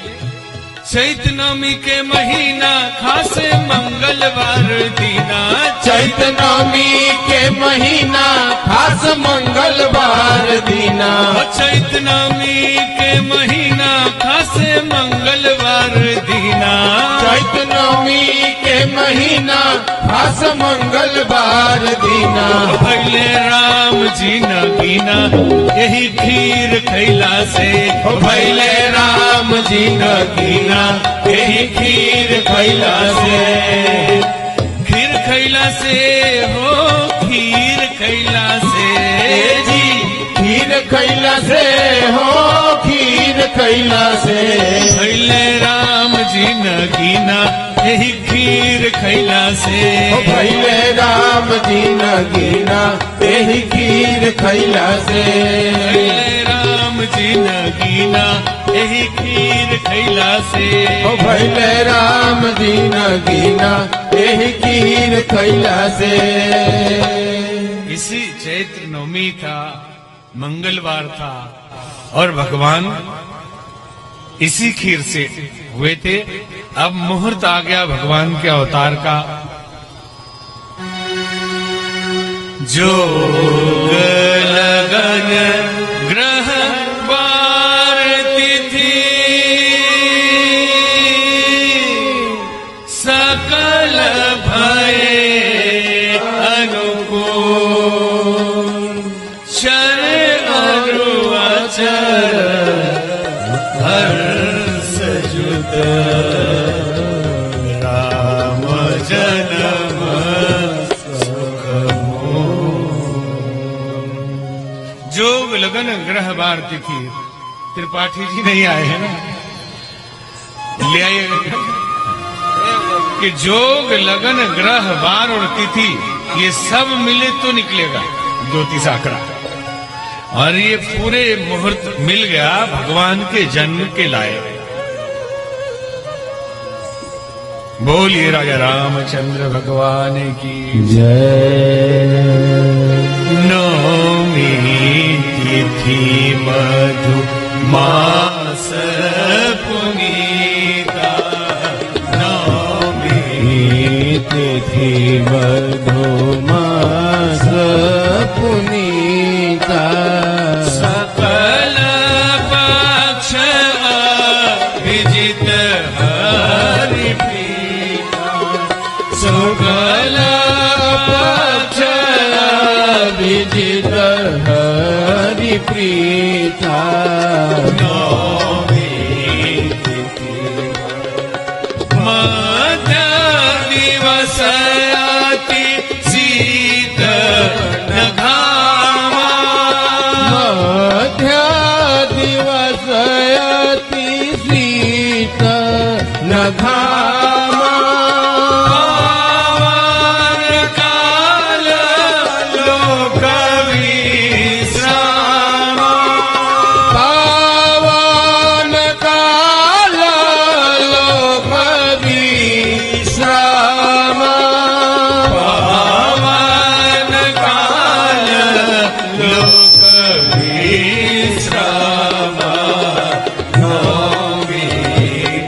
चैत नवमी के महीना, खासे मंगलवार दीना। चैत नवमी के महीना, खास मंगलवार दीना। चैत नवमी के महीना, खासे मंगलवार दीना। चैत नवमी के महीना, खास मंगलवार दीना। भैले राम जी नगीना, यही खीर खैला से। भैले राम जी नगीना, यही खीर खैला से। खीर खैला से हो, खीर खैला से जी, खीर खैला से हो, खीर खैला से भैले राम जी न कीना यही खीर खैला से ओ भैले राम जी न गिना यही खीर खैला से भैले राम जी न कीना यही खीर खैला से ओ भैले राम जी न गिना यही खीर खैला से इसी चैत्र नवमी था, मंगलवार था और भगवान इसी खीर से हुए थे। अब मुहूर्त आ गया भगवान के अवतार का। जोग लगन ग्रह वार तिथि सकल भये अनुकूल चर अरु अचर हर्ष जुत राम जन्म जोग लगन ग्रह बार तिथि। त्रिपाठी जी नहीं आए हैं ना, ले आए कि जोग लगन ग्रह बार और तिथि ये सब मिले तो निकलेगा ज्योतिष आंकड़ा। और ये पूरे मुहूर्त मिल गया भगवान के जन्म के लायक। बोलिए राजा रामचंद्र भगवान की जय। नवमी तिथि मधु मास पुनीता नवमी तिथि मधुमास पुनीता सकल पक्ष विजित हरि प्रीता सकल पक्ष विजित हरि प्रीता मध्य दिवस अति शीत न घामा मध्य दिवस अति शीत न घामा पावन काल लोक विश्रामा पावन काल लोक विश्रामा पावन काल लोक विश्रामा नवमी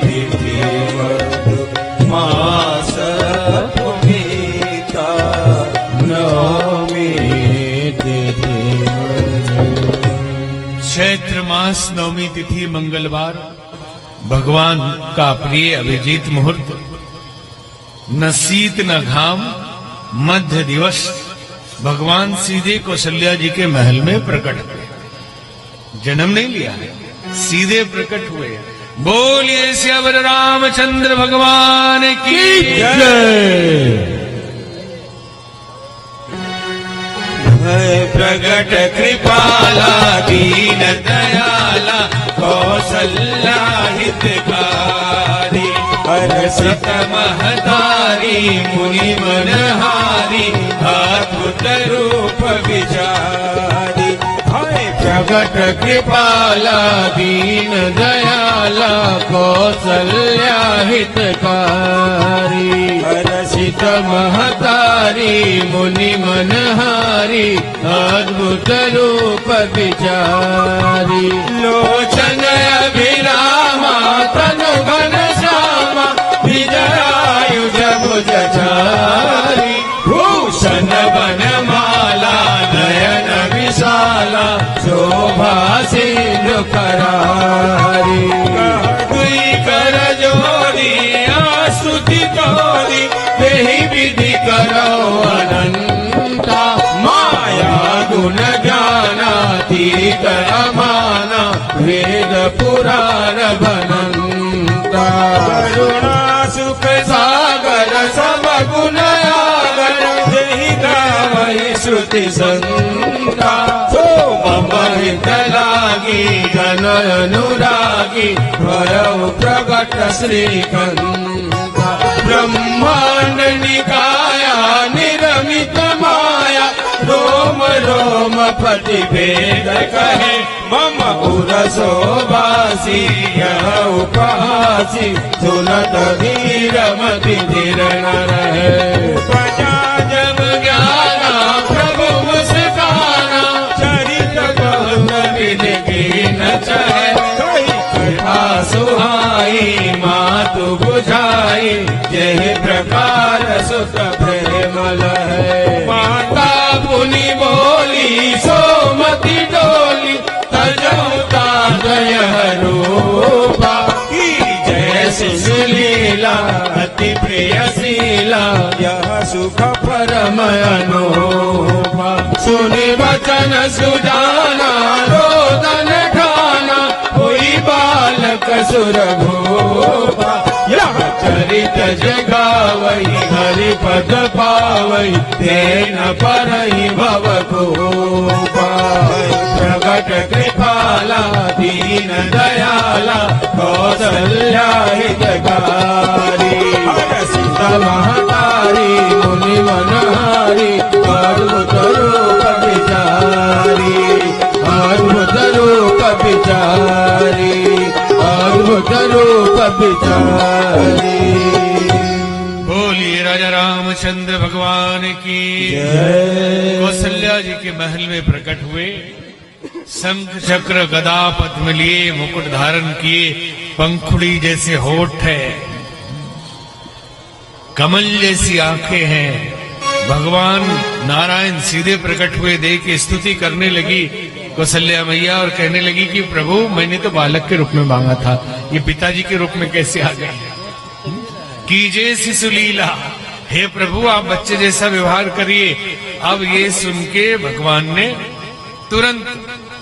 तिथि मास पुनीता नवमी तिथि चैत्र मास नवमी तिथि मंगलवार भगवान का प्रिय अभिजीत मुहूर्त। न शीत न घाम, मध्य दिवस। भगवान सीधे कौशल्या जी के महल में प्रकट हुए। जन्म नहीं लिया है, सीधे प्रकट हुए। बोलिए श्यावर रामचंद्र भगवान की जय। भय प्रगट कृपाला दीन दयाला कौशल्या हितकारी हर्षित महतारी मुनि मनहारी अद्भुत रूप विचारी। भय प्रगट कृपाला दीन दयाला कौसल्या हितकारी हर्षित महतारी मुनि मनहारी अद्भुत रूप विचारी लोचन अभिरामा तनु घन श्यामा विजयायुज भुज चारी भूषण वनमाला नयन विशाला शोभा सिंधु करारी दुई कर जोड़ी आस्तुति तोरी यही विधि करो अनंता माया गुण ज्ञानातीत अमाना वेद पुराण बनंता करुणा सुख सागर सब गुण आगर देहि गावहि वही श्रुति संता सो मम चित लागी जन अनुरागी भयउ प्रगट श्रीकंठ ब्रह्मांड निकाया निरमित माया रोम रोम प्रतिभेद कहे मम उरसो बासी यह उपहासी सुनत धीर मति धीर न रहे प्रजा जब ज्ञाना प्रभु मुस्काना चरित कौन विधि कीन चहे कृपा सुहाई मातु बुझाई जय प्रकार सुत प्रेम लहे माता पुनि बोली सोमति डोली तजौता दय रूपा की जय सुशीला अति प्रियशीला यह सुख परम अनूपा सुनि वचन सुजाना रोदन ठाना हुई बालक सुर भूपा यह चरित जगावई हरि पद पावई तेन परहि भव कोपा प्रगट कृपाला दीन दयाला कौसल्या हितकारी सीता महतारी मुनि मनहारी अद्भुत रूप विचारी अद्भुत रूप विचारी अद्भुत रूप विचारी। बोलिए राजा रामचंद्र भगवान की जय। कौशल्या जी के महल में प्रकट हुए, शंख चक्र गदा पद्म लिए, मुकुट धारण किए, पंखुड़ी जैसे होठ है, कमल जैसी आंखें हैं। भगवान नारायण सीधे प्रकट हुए, देख के स्तुति करने लगी कौशल्या मैया और कहने लगी कि प्रभु मैंने तो बालक के रूप में मांगा था, ये पिताजी के रूप में कैसे आ गए? कीजिए शिशु लीला, हे प्रभु आप बच्चे जैसा व्यवहार करिए। अब ये सुन के भगवान ने तुरंत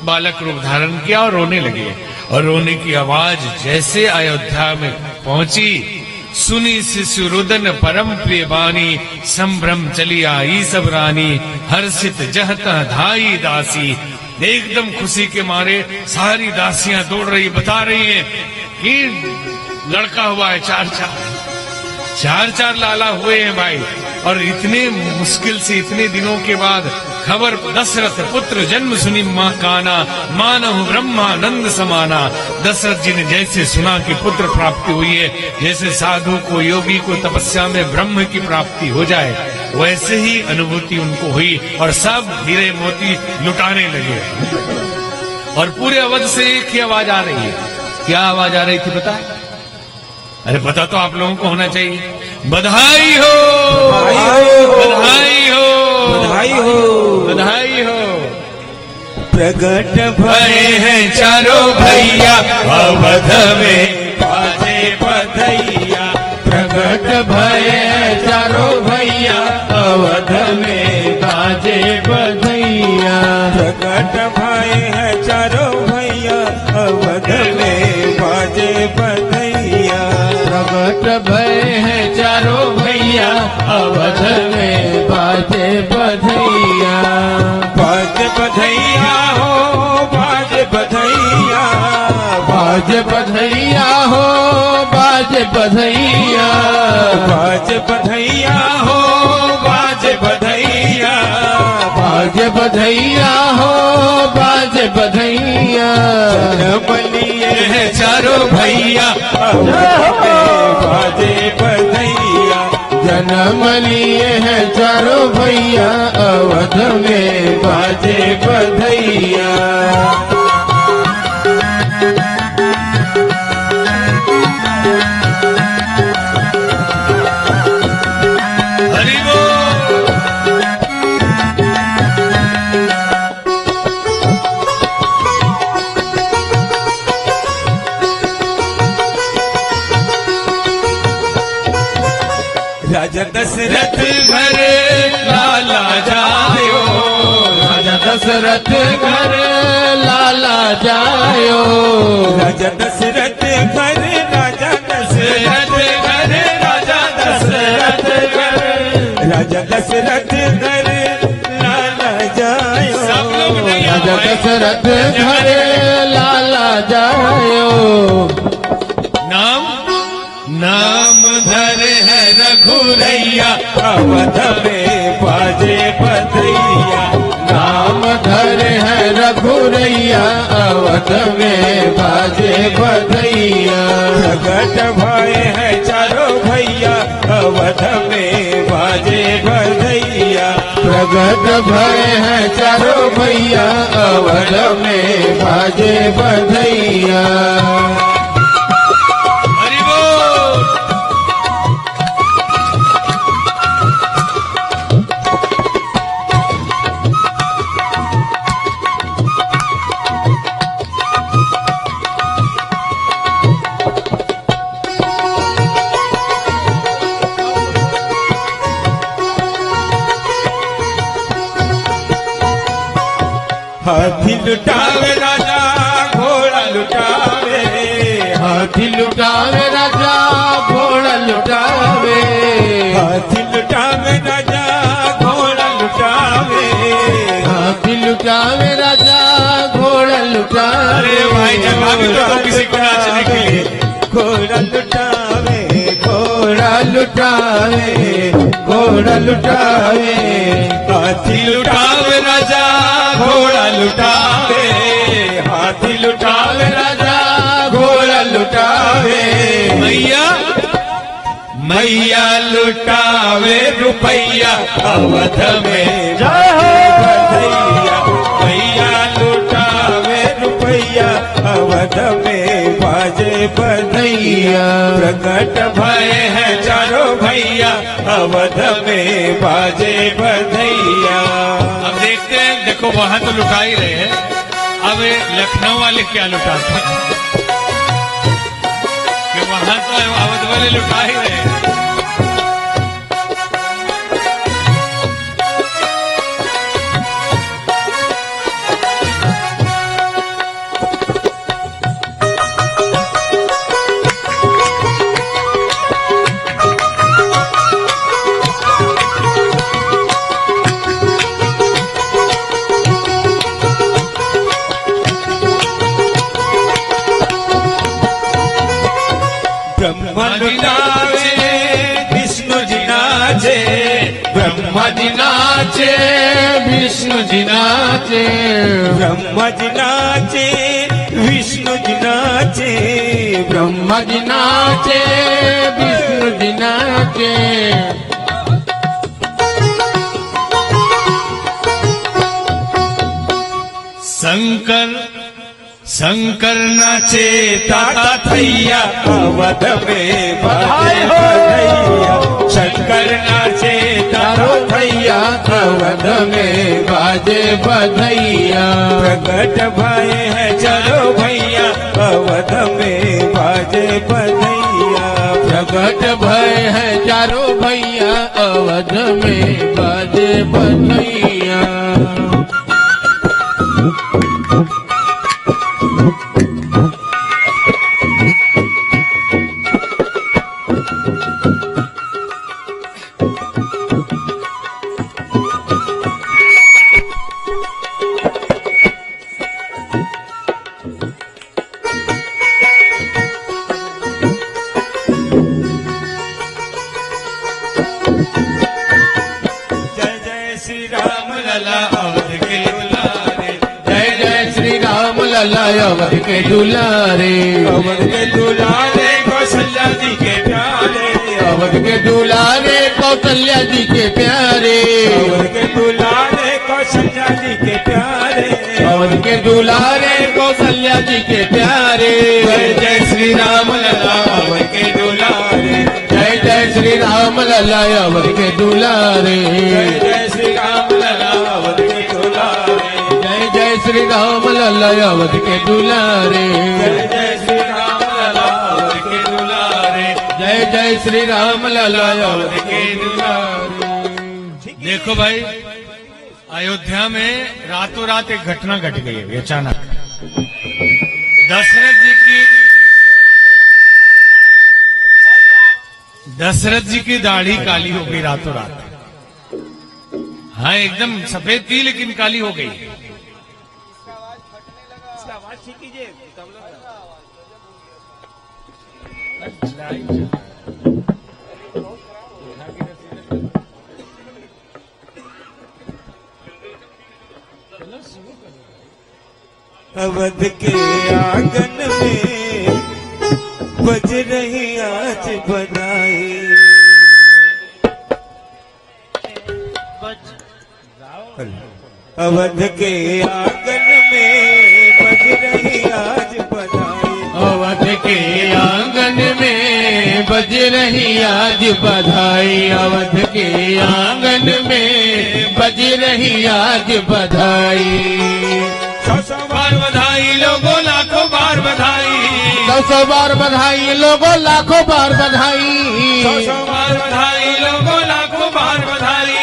बालक रूप धारण किया और रोने लगे, और रोने की आवाज जैसे अयोध्या में पहुंची, सुनी शिशु रुदन परम प्रिय बानी, संभ्रम चली आई सब रानी, हर्षित जहत धाई दासी। एकदम खुशी के मारे सारी दासियां दौड़ रही, बता रही हैं कि लड़का हुआ है, चार चार लाला हुए हैं भाई। और इतने मुश्किल से इतने दिनों के बाद खबर दशरथ पुत्र जन्म सुनी मां काना, मानव ब्रह्मानंद समाना। दशरथ जी ने जैसे सुना कि पुत्र प्राप्ति हुई है, जैसे साधु को योगी को तपस्या में ब्रह्म की प्राप्ति हो जाए, वैसे ही अनुभूति उनको हुई और सब हीरे मोती लुटाने लगे। और पूरे अवध से एक ही आवाज आ रही है। क्या आवाज आ रही थी पता है? अरे पता तो आप लोगों को होना चाहिए। बधाई हो, बधाई हो, बधाई हो, बधाई हो। प्रगट भये हैं चारों भैया अवध में, बाजे बधैया। प्रगट भये चारों भैया अवध में बाजे बधैया। प्रगट भये हैं चारों भैया अवध में बाजे बधैया। प्रगट भये हैं चारों भैया अवध में बाजे बधैया। बाजे बधैया हो, बाजे बधैया। बाजे बधैया हो, बाजे बधैया। बाजे बधैया हो, बाजे बधैया। बाजे बधैया हो, बाजे बधैया। बलिए हैं चारों भैया बाजे बधैया। जन्म लिए हैं चारों भैया अवध में बाजे बधैया। हरि बोल। राजा दशरथ घर लाला जायो, राजा दशरथ घर लाला जायो। राजा दशरथ घर, राजा दशरथ घर, राजा दशरथ घर, राजा दशरथ घर लाला जायो। सब लोग नहीं राजा दशरथ घरे लाला जायो। नाम नाम धरे है रघुरैया अवध में बाजे बधैया। नाम धरे है रघुरैया अवध में बाजे बधैया। प्रगट भय है चारों भैया अवध में बाजे बधैया। प्रगट भय है चारों भैया अवध में बाजे बधैया। हरि बोल। हाथी लुटावे राजा घोड़ा लुटावे। हाथी लुटावे राजा घोड़ा लुटावे। हाथी लुटावे राजा घोड़ा लुटावे। हाथी लुटावे राजा घोड़ा लुटावे। अरे भाई जगह भी तो दो किसी को नाचने के लिए। घोड़ा लुटावे घोड़ा लुटावे घोड़ा लुटावे। हाथी लुटावे राजा घोड़ा लुटावे। हाथी लुटावे राजा घोड़ा लुटावे। मैया मैया लुटावे रुपैया अवध में बाजे बधैया। मैया लुटावे रुपैया अवध में बाजे बधैया। प्रकट भय है चारों भैया अवध में बाजे बधैया। अब देखते हैं, देखो वहां तो लुटा ही रहे हैं, अब ये लखनऊ वाले क्या लुटाते हैं? कि वहां तो अवध वाले लुटा ही रहे हैं। ब्रह्मा जी नाचे विष्णु जी नाचे। ब्रह्मा जी नाचे विष्णु जी नाचे। ब्रह्मा जी नाचे विष्णु जी नाचे। ब्रह्मा जी नाचे विष्णु जी नाचे। शंकर शंकर नाचे ताता थैया अवध में बाजे बधैया। शंकर नाचे ताता भैया अवध में बाजे बधैया। प्रकट भय है चलो भैया अवध में बाजे बधैया। प्रगट भय है चारों भैया अवध में बाजे बधैया। जय जय श्री राम लला अवध के दुलारे। जय जय श्री राम लला अवध के दुलारे। अवध के दुलारे कौशल्या जी के प्यारे। अवध के दुलारे कौशल्या जी के प्यारे। अवध के दुलारे कौशल्या जी के प्यारे। अवध के दुलारे कौशल्या जी के प्यारे। जय जय श्री राम लला अवध के दुलारे। जय जय श्री राम लला अवध के दुलारे। जय जय श्री राम लला अवध के दुलारे। जय जय श्री राम लला अवध के दुलारे। जय जय श्री राम लला अवध के दुलारे। जय जय श्री राम लला अवध के दुलारे। देखो भाई, अयोध्या में रातों रात एक घटना घट गई है अचानक। दशरथ जी की दाढ़ी काली हो गई रातों रात। हाँ, एकदम सफेद थी लेकिन काली हो गई। अवध के आंगन में बज रही आज बधाई। अवध के आंगन में बज रही आज बधाई। अवध के आंगन में बज रही आज बधाई। अवध के आंगन में बज रही आज बधाई। 100 बार बधाई लोगों लाखों बार बधाई। 100 बार बधाई लोगों लाखों बार बधाई। 100 बार बधाई लोगों लाखों बार बधाई।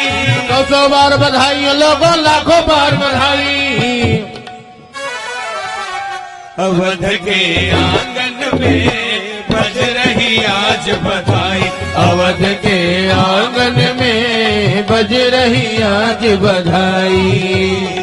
100 बार बधाई लोगों लाखों बार बधाई। अवध के आंगन में बज रही आज बधाई। अवध के आंगन में बज रही आज बधाई।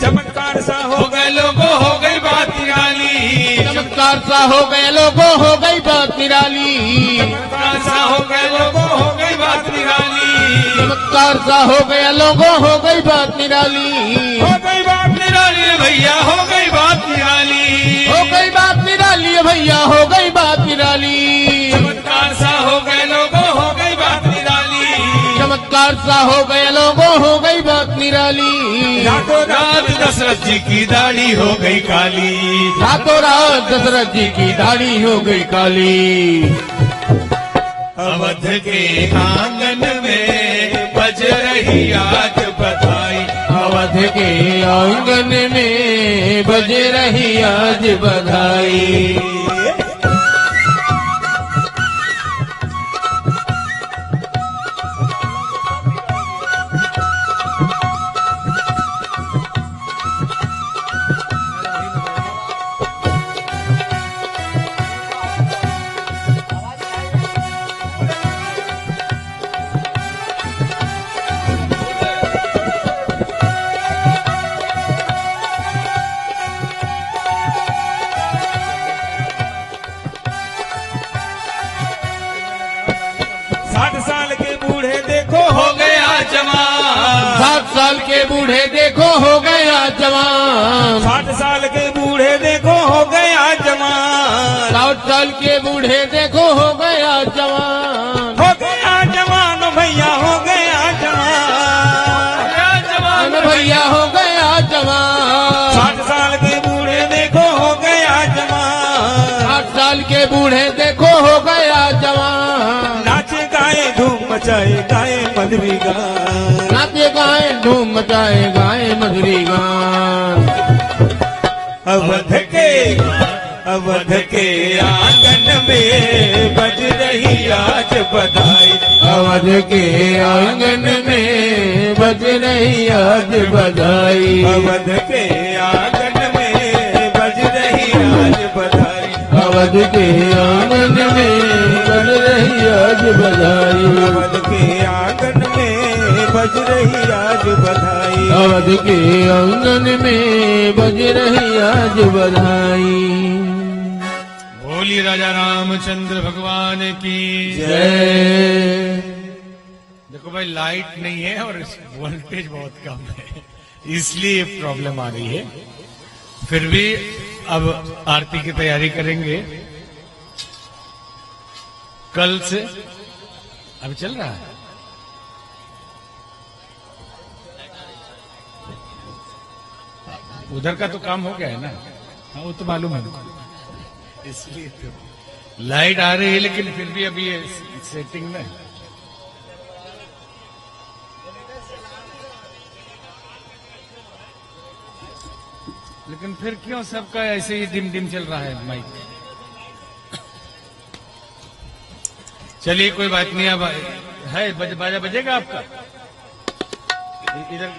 चमत्कार सा हो गए लोगों हो गई बात निराली। चमत्कार सा हो गए लोगों हो गई बात निराली। चमत्कार सा हो गए लोगों हो गई बात निराली। चमत्कार सा हो गया लोगों हो गई बात निराली। हो गई बात निराली भैया हो गई बात निराली। हो गई बात निराली भैया हो गई बात निराली। चमत्कार सा हो गए लोगों हो गई बात निराली। चमत्कार सा हो गए लोगों हो गई बात निराली। रातों रात दशरथ जी की दाढ़ी हो गई काली। रातों रात दशरथ जी की दाढ़ी हो गई काली। अवध के आंगन में बज रही आज बधाई। अवध के आंगन में बज रही आज बधाई। हो गया जवान। 60 साल के बूढ़े देखो हो गया जवान। 60 साल के बूढ़े देखो हो गया जवान। 60 साल के बूढ़े देखो हो गया जवान। हो गया जवान भैया हो गया जवान। जवान भैया हो गया जवान। 60 साल के बूढ़े देखो हो गया जवान। 60 साल के बूढ़े देखो हो गया जवान। नाचे गाए धूम मचाए गाए मधुरी गान। नाचे गाए धूम मचाए गाए मधुरी गान। अवध के आंगन में बज रही आज बधाई। अवध के आंगन में बज रही आज बधाई। अवध के आंगन में बज रही आज बधाई। अवध के आंगन में बज रही आज बधाई। अवध के आंगन में बज रही आज बधाई। अवध के आंगन में बज रही आज बधाई। बोली राजा रामचंद्र भगवान की जय। देखो भाई लाइट नहीं है और वोल्टेज बहुत कम है, इसलिए प्रॉब्लम आ रही है। फिर भी अब आरती की तैयारी करेंगे कल से। अब चल रहा है उधर का तो काम हो गया है ना। हाँ वो तो मालूम है मुझको, इसलिए तो लाइट आ रही है, लेकिन फिर भी अभी ये सेटिंग में। लेकिन फिर क्यों सबका ऐसे ही डिम डिम चल रहा है माइक। चलिए कोई बात नहीं, अब है बाजा बजेगा आपका इधर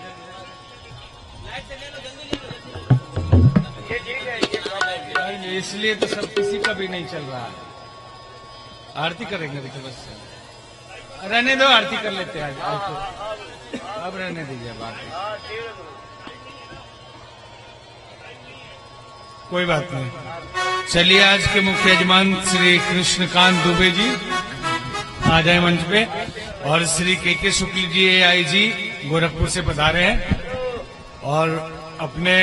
नहीं, इसलिए तो सब किसी का भी नहीं चल रहा है। आरती करेंगे देखिए बस रहने दो, आरती कर लेते हैं आज तो अब रहने दीजिए अब आरती, कोई बात नहीं। चलिए आज के मुख्य यजमान श्री कृष्णकांत दुबे जी आ जाए मंच पे, और श्री के शुक्ल जी AIG गोरखपुर से पधारे हैं, और अपने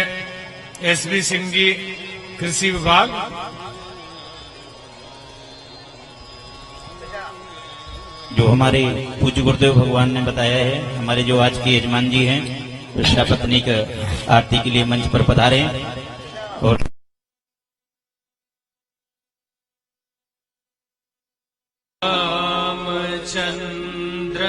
SB सिंह जी कृषि विभाग, जो हमारे पूज्य गुरुदेव भगवान ने बताया है, हमारे जो आज के यजमान जी हैं कृष्णा पत्नी के आरती के लिए मंच पर पधारे हैं। और रामचंद्र